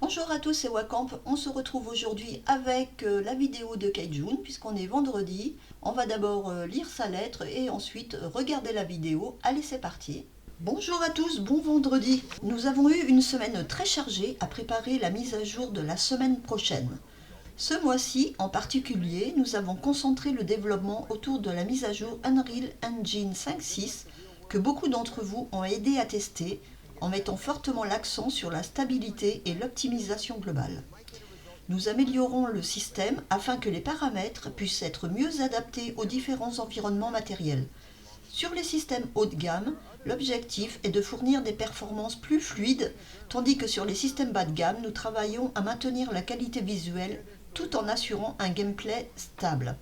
Bonjour à tous, c'est Wakamp. On se retrouve aujourd'hui avec la vidéo de Kjun, puisqu'on est vendredi. On va d'abord lire sa lettre et ensuite regarder la vidéo. Allez, c'est parti. Bonjour à tous, bon vendredi. Nous avons eu une semaine très chargée à préparer la mise à jour de la semaine prochaine. Ce mois-ci, en particulier, nous avons concentré le développement autour de la mise à jour Unreal Engine 5.6 que beaucoup d'entre vous ont aidé à tester, en mettant fortement l'accent sur la stabilité et l'optimisation globale. Nous améliorons le système afin que les paramètres puissent être mieux adaptés aux différents environnements matériels. Sur les systèmes haut de gamme, l'objectif est de fournir des performances plus fluides, tandis que sur les systèmes bas de gamme, nous travaillons à maintenir la qualité visuelle tout en assurant un gameplay stable.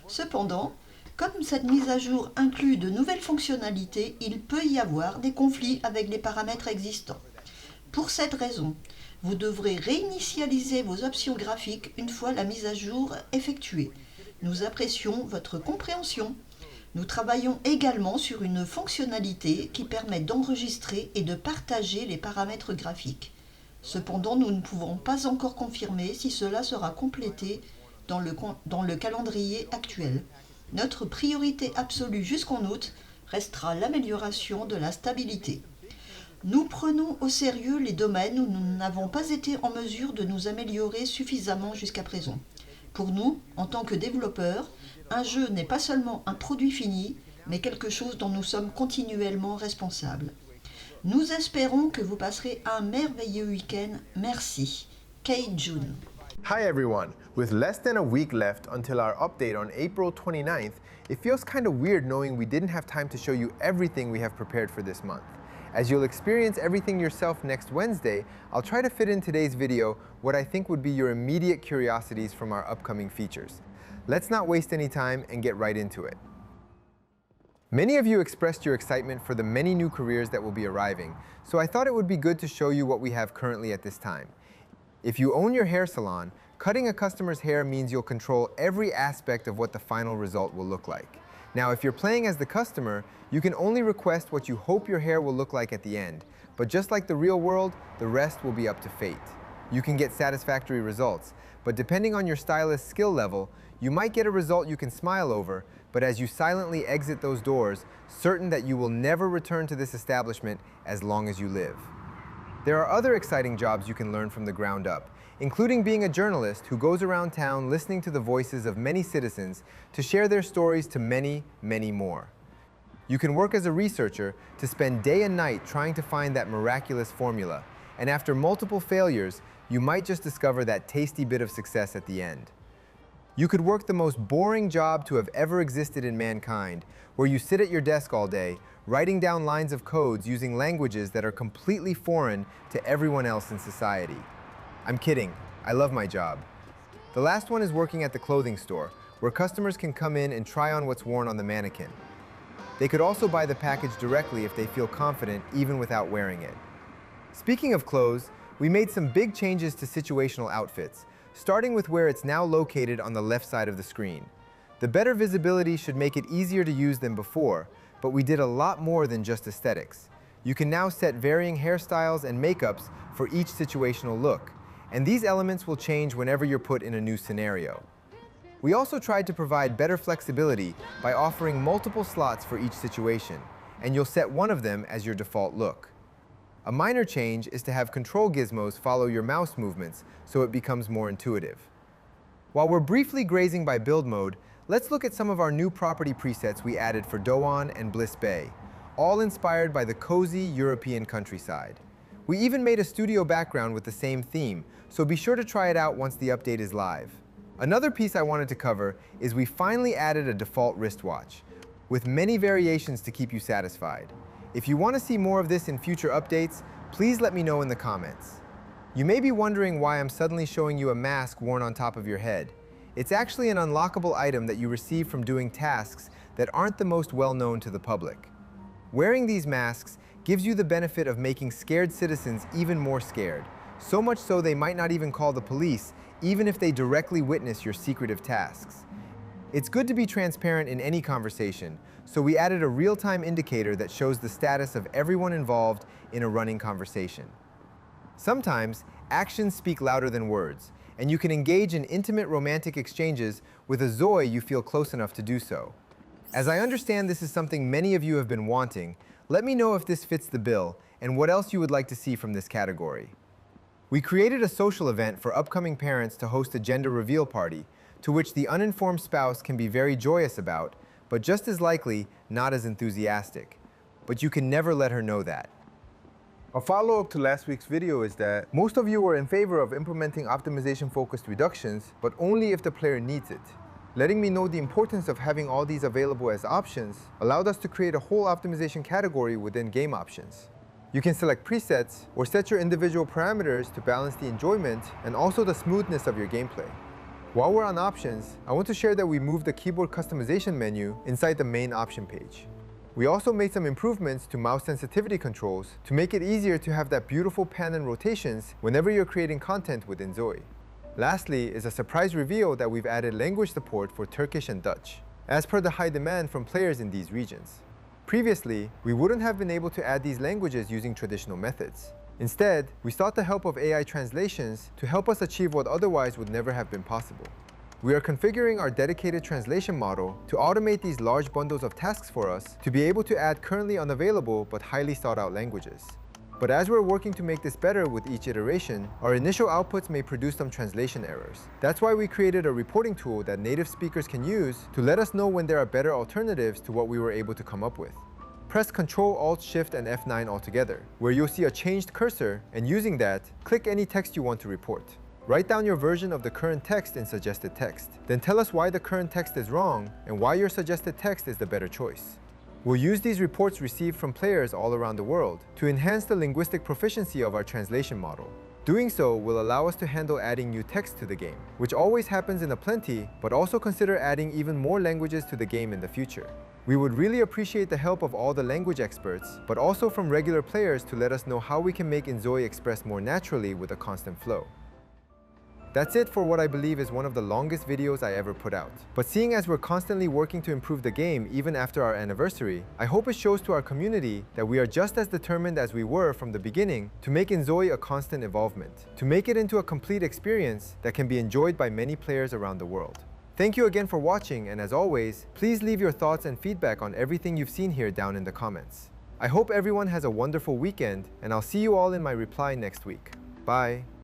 Cependant, comme cette mise à jour inclut de nouvelles fonctionnalités, il peut y avoir des conflits avec les paramètres existants. Pour cette raison, vous devrez réinitialiser vos options graphiques une fois la mise à jour effectuée. Nous apprécions votre compréhension. Nous travaillons également sur une fonctionnalité qui permet d'enregistrer et de partager les paramètres graphiques. Cependant, nous ne pouvons pas encore confirmer si cela sera complété dans le calendrier actuel. Notre priorité absolue jusqu'en août restera l'amélioration de la stabilité. Nous prenons au sérieux les domaines où nous n'avons pas été en mesure de nous améliorer suffisamment jusqu'à présent. Pour nous, en tant que développeurs, un jeu n'est pas seulement un produit fini, mais quelque chose dont nous sommes continuellement responsables. Nous espérons que vous passerez un merveilleux week-end. Merci. Kjun. Hi everyone! With less than a week left until our update on April 29th, it feels kind of weird knowing we didn't have time to show you everything we have prepared for this month. As you'll experience everything yourself next Wednesday, I'll try to fit in today's video what I think would be your immediate curiosities from our upcoming features. Let's not waste any time and get right into it. Many of you expressed your excitement for the many new careers that will be arriving, so I thought it would be good to show you what we have currently at this time. If you own your hair salon, cutting a customer's hair means you'll control every aspect of what the final result will look like. Now, if you're playing as the customer, you can only request what you hope your hair will look like at the end, but just like the real world, the rest will be up to fate. You can get satisfactory results, but depending on your stylist's skill level, you might get a result you can smile over, but as you silently exit those doors, certain that you will never return to this establishment as long as you live. There are other exciting jobs you can learn from the ground up, including being a journalist who goes around town listening to the voices of many citizens to share their stories to many, many more. You can work as a researcher to spend day and night trying to find that miraculous formula, and after multiple failures, you might just discover that tasty bit of success at the end. You could work the most boring job to have ever existed in mankind, where you sit at your desk all day, writing down lines of codes using languages that are completely foreign to everyone else in society. I'm kidding, I love my job. The last one is working at the clothing store, where customers can come in and try on what's worn on the mannequin. They could also buy the package directly if they feel confident even without wearing it. Speaking of clothes, we made some big changes to situational outfits, starting with where it's now located on the left side of the screen. The better visibility should make it easier to use than before, but we did a lot more than just aesthetics. You can now set varying hairstyles and makeups for each situational look, and these elements will change whenever you're put in a new scenario. We also tried to provide better flexibility by offering multiple slots for each situation, and you'll set one of them as your default look. A minor change is to have control gizmos follow your mouse movements so it becomes more intuitive. While we're briefly grazing by build mode, let's look at some of our new property presets we added for Doan and Bliss Bay, all inspired by the cozy European countryside. We even made a studio background with the same theme, so be sure to try it out once the update is live. Another piece I wanted to cover is we finally added a default wristwatch, with many variations to keep you satisfied. If you want to see more of this in future updates, please let me know in the comments. You may be wondering why I'm suddenly showing you a mask worn on top of your head. It's actually an unlockable item that you receive from doing tasks that aren't the most well known to the public. Wearing these masks gives you the benefit of making scared citizens even more scared, so much so they might not even call the police, even if they directly witness your secretive tasks. It's good to be transparent in any conversation, so we added a real-time indicator that shows the status of everyone involved in a running conversation. Sometimes, actions speak louder than words, and you can engage in intimate romantic exchanges with a INZOI you feel close enough to do so. As I understand this is something many of you have been wanting, let me know if this fits the bill and what else you would like to see from this category. We created a social event for upcoming parents to host a gender reveal party, to which the uninformed spouse can be very joyous about, but just as likely, not as enthusiastic. But you can never let her know that. A follow-up to last week's video is that most of you were in favor of implementing optimization-focused reductions, but only if the player needs it. Letting me know the importance of having all these available as options allowed us to create a whole optimization category within game options. You can select presets or set your individual parameters to balance the enjoyment and also the smoothness of your gameplay. While we're on options, I want to share that we moved the keyboard customization menu inside the main option page. We also made some improvements to mouse sensitivity controls to make it easier to have that beautiful pan and rotations whenever you're creating content with INZOI. Lastly is a surprise reveal that we've added language support for Turkish and Dutch, as per the high demand from players in these regions. Previously, we wouldn't have been able to add these languages using traditional methods. Instead, we sought the help of AI translations to help us achieve what otherwise would never have been possible. We are configuring our dedicated translation model to automate these large bundles of tasks for us to be able to add currently unavailable but highly sought out languages. But as we're working to make this better with each iteration, our initial outputs may produce some translation errors. That's why we created a reporting tool that native speakers can use to let us know when there are better alternatives to what we were able to come up with. Press Ctrl, Alt, Shift, and F9 altogether, where you'll see a changed cursor, and using that, click any text you want to report. Write down your version of the current text in suggested text. Then tell us why the current text is wrong and why your suggested text is the better choice. We'll use these reports received from players all around the world to enhance the linguistic proficiency of our translation model. Doing so will allow us to handle adding new text to the game, which always happens in a plenty, but also consider adding even more languages to the game in the future. We would really appreciate the help of all the language experts, but also from regular players to let us know how we can make INZOI express more naturally with a constant flow. That's it for what I believe is one of the longest videos I ever put out. But seeing as we're constantly working to improve the game even after our anniversary, I hope it shows to our community that we are just as determined as we were from the beginning to make INZOI a constant evolvement, to make it into a complete experience that can be enjoyed by many players around the world. Thank you again for watching, and as always, please leave your thoughts and feedback on everything you've seen here down in the comments. I hope everyone has a wonderful weekend, and I'll see you all in my reply next week. Bye!